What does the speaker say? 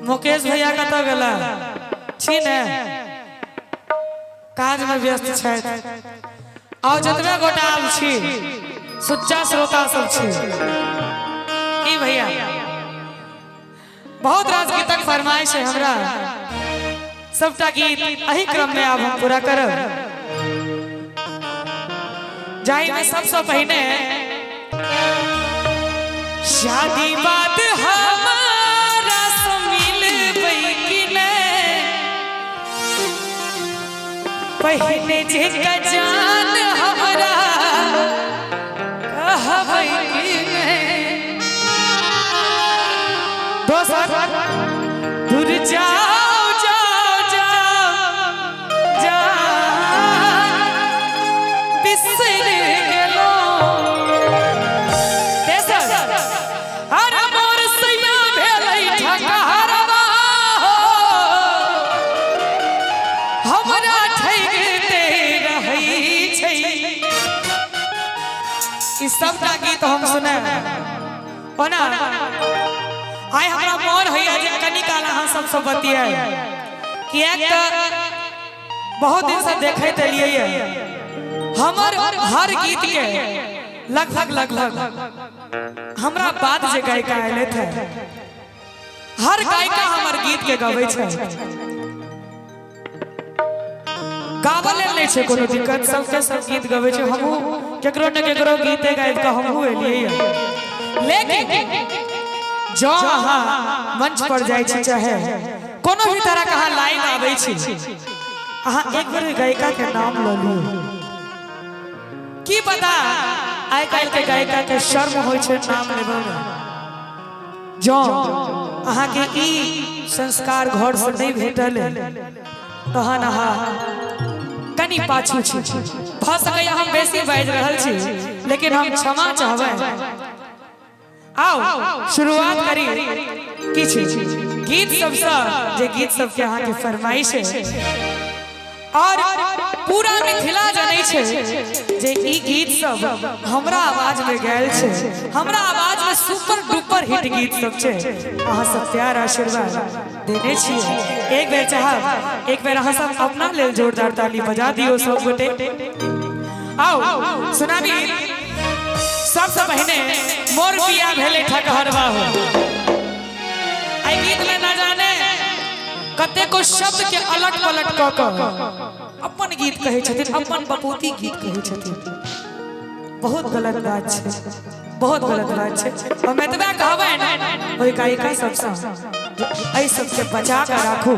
मुकेश भैया कत गेला छी ने काज में व्यस्त छै और जतबे गोटा आब छी सुच्चा श्रोता सब छी की भैया बहुत रास गीतक फरमाइश है हमरा सबटा गीत एही क्रम में आब हम पूरा करब जाहि में सबसे पहले शादी बात हमारा मिलबै कि नहीं पहले जे जान हमरा कहबै कि नहीं दोस्त दूर जाओ जाओ जाओ जान बिसर गेलो सबटा गीत हम सुने ओना आइ हमरा मोन होइया जे कनी काल अहाँ सबसँ बतियाई कियाक त बहुत दिन से देखैत एलियै हमर हर गीत के लगभग हमरा बाद जे गायिका आइले थे हर गायिका हमर गीत के गबै छै गावले नहीं छे कोनो दिक्कत सबके सब गीत गवे छे हमहू केकरो न केकरो गीते गाइब के हमहू एलियै लेकिन जो अहाँ मंच पर जाय छी चाहे कोनो भी तरह का लाइन आबै छी अहाँ एक बार गायिका के नाम ल लियो की पता आइ काल के गायिका के शर्म होय छे नाम लेबे में जो अहाँ के ई संस्कार घर से नहीं भेटल तहन अहाँ कनी पाछू छी भ सकै हम बेसी बाज रहल छी लेकिन हम क्षमा चाहबै आओ शुरुआत करी किछ गीत सबसे जे गीत सब के अहाँ के फरमाइश है और पूरा मिथिला जानै छै जे ई गीत सब हमरा आवाज में गायल छै हमरा आवाज में सुपर डुपर हिट गीत सब छै अहाँ सब प्यार आशीर्वाद देने छियै एक बेर चाहब एक बेर अहाँ सब अपना लेल जोरदार ताली बजा दियो सब गोटे आओ सुनाबी सबसे पहले मोर पिया भेले ठकहरवा हो आई गीत में ना जाने कते को शब्द के अलट पलट क अपन गीत कहे छथिन अपन बपूती गीत कहे छथिन बहुत गलत बात छै बहुत गलत बात छै हम एतबा कहबै ना ओई गायिका सबसँ एहि सबके बचा के राखू।